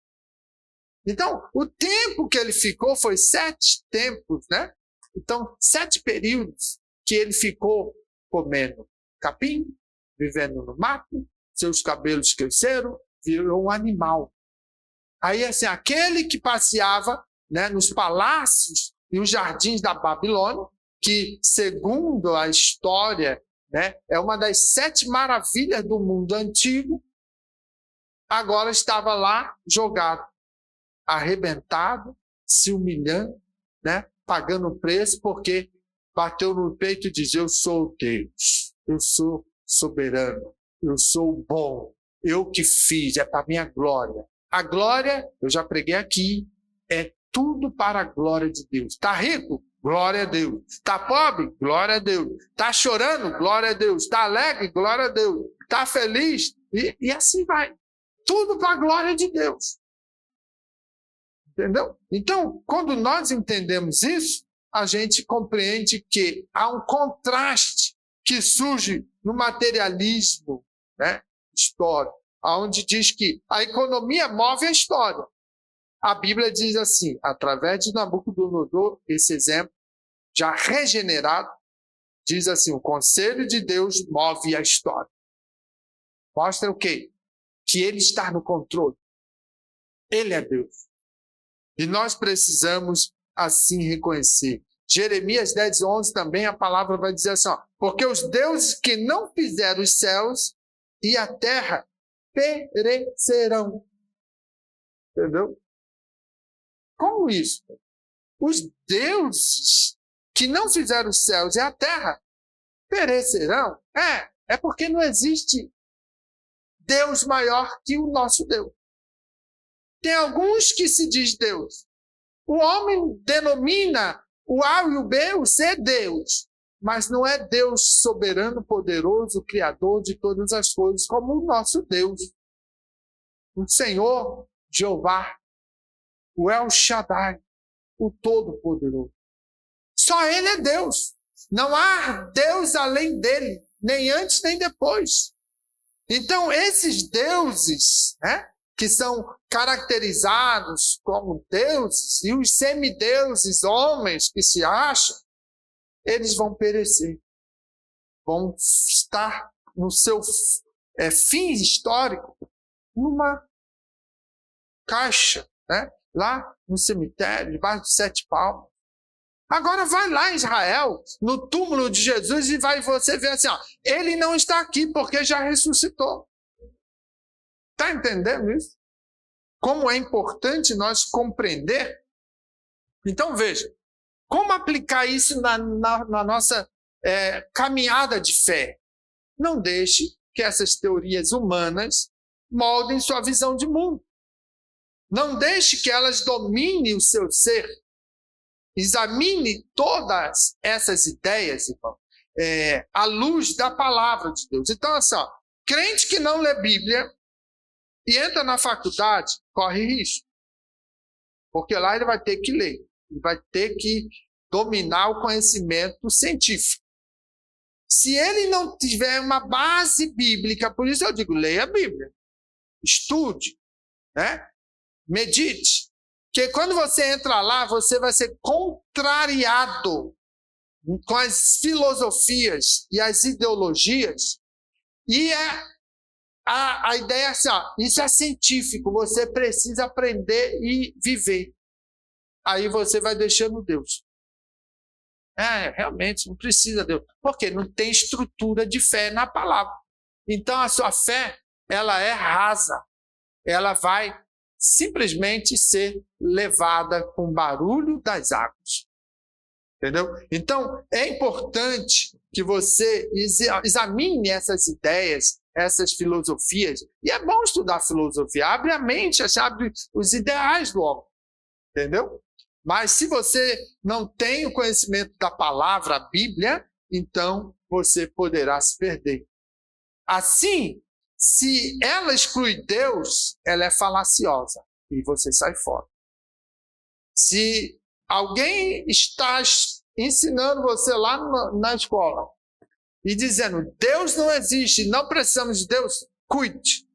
Então, o tempo que ele ficou foi 7 tempos, né? Então, 7 períodos que ele ficou comendo capim, vivendo no mato, seus cabelos cresceram, virou um animal. Aí, assim, aquele que passeava, né, nos palácios e os jardins da Babilônia, que, segundo a história, né, é uma das 7 maravilhas do mundo antigo, agora estava lá jogado, arrebentado, se humilhando, né, pagando o preço, porque bateu no peito e dizia: eu sou Deus, eu sou soberano, eu sou bom, eu que fiz, é para a minha glória. A glória, eu já preguei aqui, é tudo para a glória de Deus. Está rico? Glória a Deus. Está pobre? Glória a Deus. Está chorando? Glória a Deus. Está alegre? Glória a Deus. Está feliz? E assim vai. Tudo para a glória de Deus. Entendeu? Então, quando nós entendemos isso, a gente compreende que há um contraste que surge no materialismo, né, histórico, onde diz que a economia move a história. A Bíblia diz assim, através de Nabucodonosor, esse exemplo, já regenerado, diz assim: o conselho de Deus move a história. Mostra o quê? Que ele está no controle. Ele é Deus. E nós precisamos assim reconhecer. Jeremias 10:11 também a palavra vai dizer assim, ó, porque os deuses que não fizeram os céus e a terra perecerão. Entendeu? Como isso? Os deuses que não fizeram os céus e a terra perecerão? É porque não existe Deus maior que o nosso Deus. Tem alguns que se diz Deus. O homem denomina o A e o B, o C, Deus. Mas não é Deus soberano, poderoso, criador de todas as coisas, como o nosso Deus. O Senhor, Jeová, o El Shaddai, o Todo-Poderoso. Só Ele é Deus. Não há Deus além dele, nem antes nem depois. Então, esses deuses, né, que são caracterizados como deuses, e os semideuses, homens que se acham, eles vão perecer. Vão estar no seu fim histórico, numa caixa, né, lá no cemitério, debaixo de 7 palmos. Agora vai lá em Israel, no túmulo de Jesus, e vai você ver assim, ó, ele não está aqui porque já ressuscitou. Está entendendo isso? Como é importante nós compreender? Então veja, como aplicar isso na nossa caminhada de fé? Não deixe que essas teorias humanas moldem sua visão de mundo. Não deixe que elas dominem o seu ser. Examine todas essas ideias, irmão, à luz da palavra de Deus. Então, assim, ó, crente que não lê Bíblia e entra na faculdade, corre risco. Porque lá ele vai ter que ler. Ele vai ter que dominar o conhecimento científico. Se ele não tiver uma base bíblica, por isso eu digo, leia a Bíblia. Estude, né? Medite. Porque quando você entra lá, você vai ser contrariado com as filosofias e as ideologias. E a ideia é assim, ó, isso é científico, você precisa aprender e viver. Aí você vai deixando Deus. Realmente, não precisa de Deus. Porque não tem estrutura de fé na palavra. Então, a sua fé, ela é rasa. Ela vai simplesmente ser levada com o barulho das águas. Entendeu? Então, é importante que você examine essas ideias, essas filosofias. E é bom estudar filosofia. Abre a mente, abre os ideais do homem. Entendeu? Mas se você não tem o conhecimento da palavra, a Bíblia, então você poderá se perder. Assim, se ela exclui Deus, ela é falaciosa e você sai fora. Se alguém está ensinando você lá na escola e dizendo, Deus não existe, não precisamos de Deus, cuide.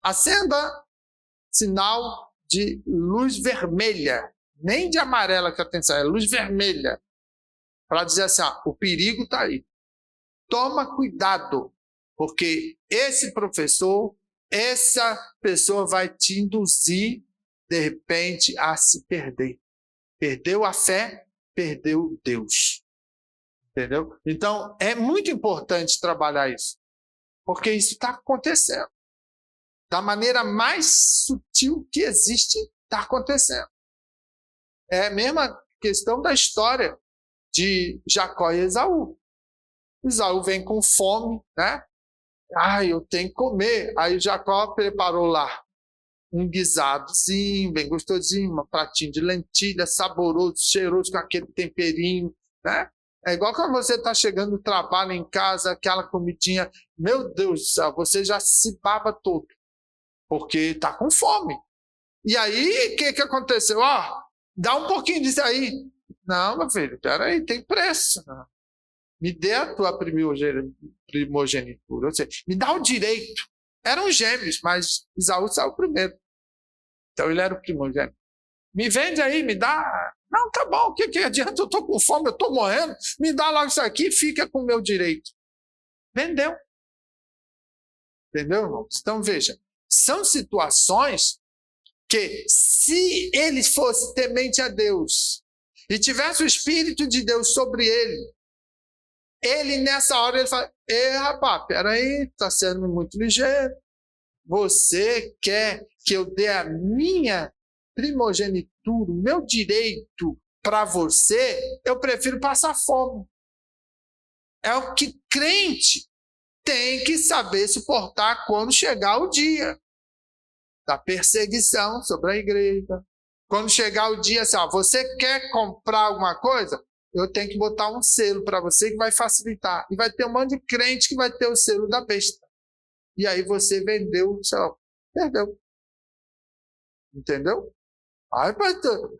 Acenda sinal de luz vermelha, nem de amarela que atenção, é luz vermelha, para dizer assim, o perigo está aí. Toma cuidado, porque esse professor, essa pessoa vai te induzir, de repente, a se perder. Perdeu a fé, perdeu Deus. Entendeu? Então, é muito importante trabalhar isso, porque isso está acontecendo. Da maneira mais sutil que existe, está acontecendo. É a mesma questão da história de Jacó e Esaú. Esaú vem com fome, né? Eu tenho que comer. Aí Jacó preparou lá um guisadozinho, bem gostosinho, um pratinho de lentilha, saboroso, cheiroso, com aquele temperinho, né? É igual quando você está chegando no trabalho, em casa, aquela comidinha, meu Deus do céu, você já se baba todo, porque está com fome. E aí, o que aconteceu? Dá um pouquinho disso aí. Não, meu filho, peraí, tem preço. Não. Me dê a tua primogenitura, ou seja, me dá o direito. Eram gêmeos, mas Esaú saiu primeiro. Então ele era o primogênito. Me vende aí, me dá. Não, tá bom, o que adianta? Eu estou com fome, eu estou morrendo. Me dá logo isso aqui e fica com o meu direito. Vendeu. Entendeu, irmãos? Então veja, são situações que, se ele fosse temente a Deus e tivesse o Espírito de Deus sobre ele nessa hora, ele fala, rapaz, peraí, está sendo muito ligeiro. Você quer que eu dê a minha primogenitura, o meu direito para você? Eu prefiro passar fome. É o que crente tem que saber suportar quando chegar o dia da perseguição sobre a igreja. Quando chegar o dia, assim, você quer comprar alguma coisa? Eu tenho que botar um selo para você que vai facilitar. E vai ter um monte de crente que vai ter o selo da besta. E aí você vendeu, perdeu. Entendeu? Ai, pastor,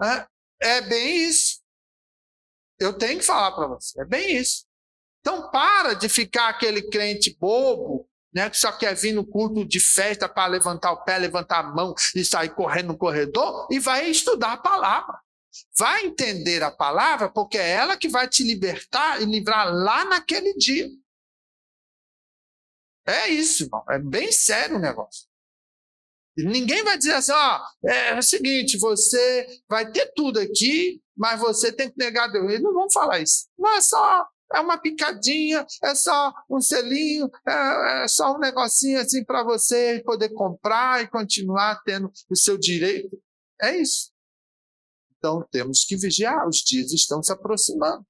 é bem isso. Eu tenho que falar para você, é bem isso. Então para de ficar aquele crente bobo, né, que só quer vir no culto de festa para levantar o pé, levantar a mão e sair correndo no corredor, e vai estudar a palavra. Vai entender a palavra, porque é ela que vai te libertar e livrar lá naquele dia. É isso, irmão. É bem sério o negócio. E ninguém vai dizer assim, é o seguinte, você vai ter tudo aqui, mas você tem que negar Deus. Eles não vão falar isso. Não é só, é uma picadinha, é só um selinho, é só um negocinho assim para você poder comprar e continuar tendo o seu direito. É isso. Então temos que vigiar, os dias estão se aproximando.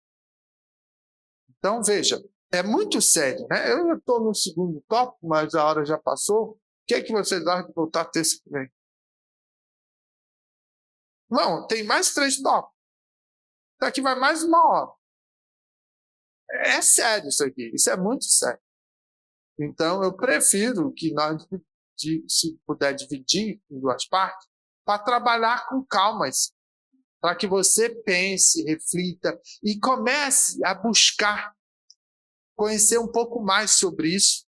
Então veja, é muito sério, né? Eu já estou no segundo tópico, mas a hora já passou. O que é que vocês acham de voltar terça que vem? Não, tem mais 3 tópicos. Daqui vai mais 1 hora. É sério isso aqui, isso é muito sério. Então, eu prefiro que nós, se puder dividir em 2 partes, para trabalhar com calma, para que você pense, reflita e comece a buscar conhecer um pouco mais sobre isso,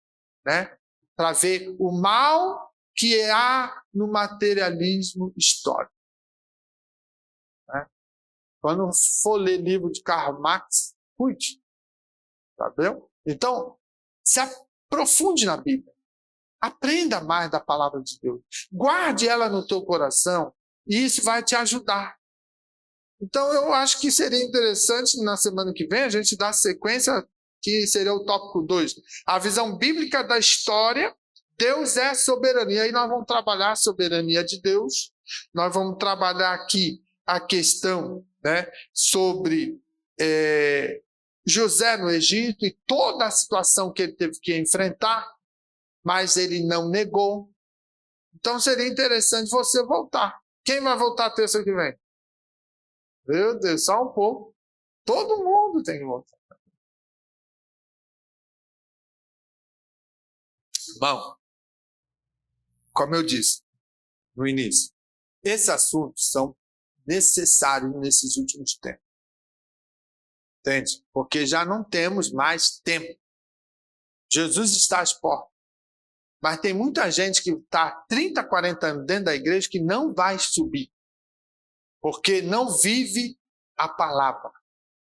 né? Para ver o mal que há no materialismo histórico. Né? Quando for ler livro de Karl Marx, cuide. Tá bem? Então, se aprofunde na Bíblia. Aprenda mais da palavra de Deus. Guarde ela no teu coração e isso vai te ajudar. Então, eu acho que seria interessante, na semana que vem, a gente dar sequência, que seria o tópico 2. A visão bíblica da história. Deus é soberania. Aí nós vamos trabalhar a soberania de Deus. Nós vamos trabalhar aqui a questão, né, sobre José no Egito e toda a situação que ele teve que enfrentar, mas ele não negou. Então seria interessante você voltar. Quem vai voltar terça que vem? Meu Deus, só um pouco. Todo mundo tem que voltar. Irmão, como eu disse no início, esses assuntos são necessário nesses últimos tempos. Entende? Porque já não temos mais tempo. Jesus está às portas. Mas tem muita gente que está 30, 40 anos dentro da igreja que não vai subir. Porque não vive a palavra.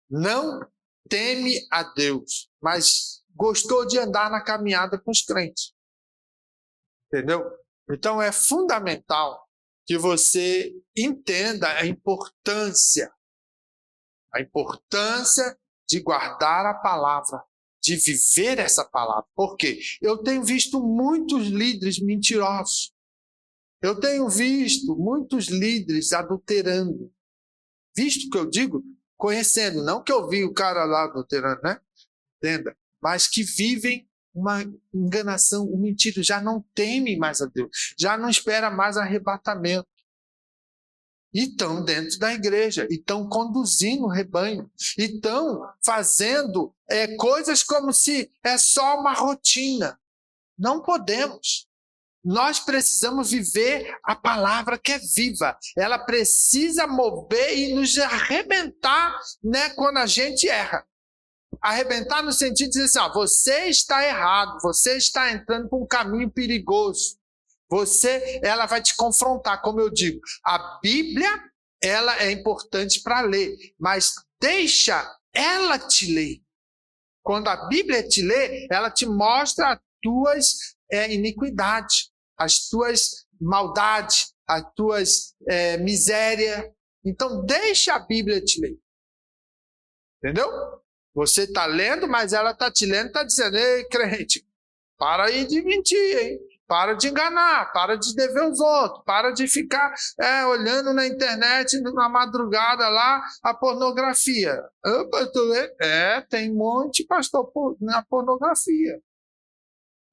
Não teme a Deus. Mas gostou de andar na caminhada com os crentes. Entendeu? Então é fundamental que você entenda a importância de guardar a palavra, de viver essa palavra. Por quê? Eu tenho visto muitos líderes mentirosos. Eu tenho visto muitos líderes adulterando. Visto que eu digo, conhecendo, não que eu vi o cara lá adulterando, né? Entenda? Mas que vivem uma enganação, um mentira, já não temem mais a Deus, já não espera mais arrebatamento. E estão dentro da igreja, e estão conduzindo o rebanho, e estão fazendo coisas como se é só uma rotina. Não podemos. Nós precisamos viver a palavra que é viva. Ela precisa mover e nos arrebentar, né, quando a gente erra. Arrebentar no sentido de dizer assim, você está errado, você está entrando por um caminho perigoso. Ela vai te confrontar, como eu digo. A Bíblia, ela é importante para ler, mas deixa ela te ler. Quando a Bíblia te lê, ela te mostra as tuas iniquidades, as tuas maldades, as tuas misérias. Então, deixa a Bíblia te ler. Entendeu? Você está lendo, mas ela está te lendo e está dizendo, ei, crente, para aí de mentir, hein? Para de enganar, para de dever os outros, para de ficar olhando na internet, na madrugada lá, a pornografia. Tem um monte, pastor, na pornografia.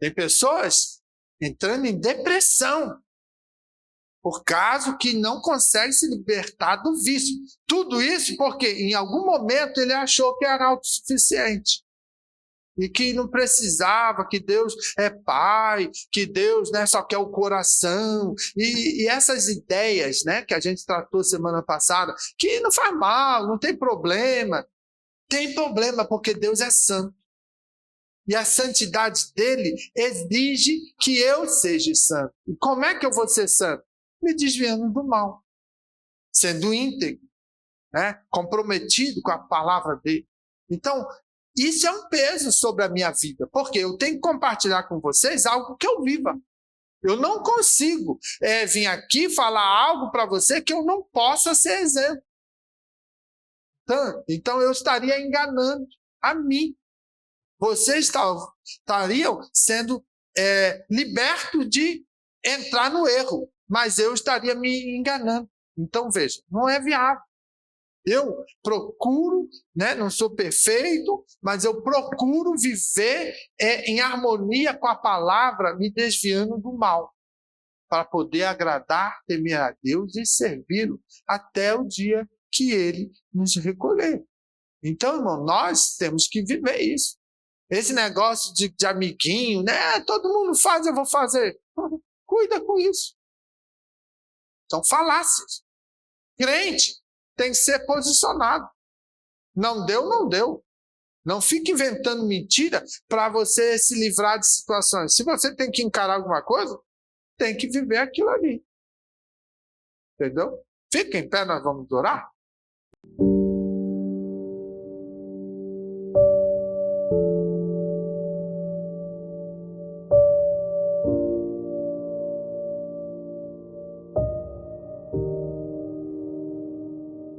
Tem pessoas entrando em depressão, por causa que não consegue se libertar do vício. Tudo isso porque em algum momento ele achou que era autossuficiente. E que não precisava, que Deus é Pai, que Deus, né, só quer o coração. E essas ideias, né, que a gente tratou semana passada, que não faz mal, não tem problema. Tem problema porque Deus é santo. E a santidade dele exige que eu seja santo. E como é que eu vou ser santo? Me desviando do mal. Sendo íntegro, né, comprometido com a palavra dele. Então, isso é um peso sobre a minha vida, porque eu tenho que compartilhar com vocês algo que eu viva. Eu não consigo vir aqui falar algo para você que eu não possa ser exemplo. Então eu estaria enganando a mim. Vocês estariam sendo libertos de entrar no erro, mas eu estaria me enganando. Então veja, não é viável. Eu procuro, né, não sou perfeito, mas eu procuro viver em harmonia com a palavra, me desviando do mal, para poder agradar, temer a Deus e servi-lo até o dia que Ele nos recolher. Então, irmão, nós temos que viver isso. Esse negócio de amiguinho, né? Todo mundo faz, eu vou fazer. Cuida com isso. São falácias. Crente tem que ser posicionado. Não deu, não deu. Não fique inventando mentira para você se livrar de situações. Se você tem que encarar alguma coisa, tem que viver aquilo ali. Entendeu? Fica em pé, nós vamos orar.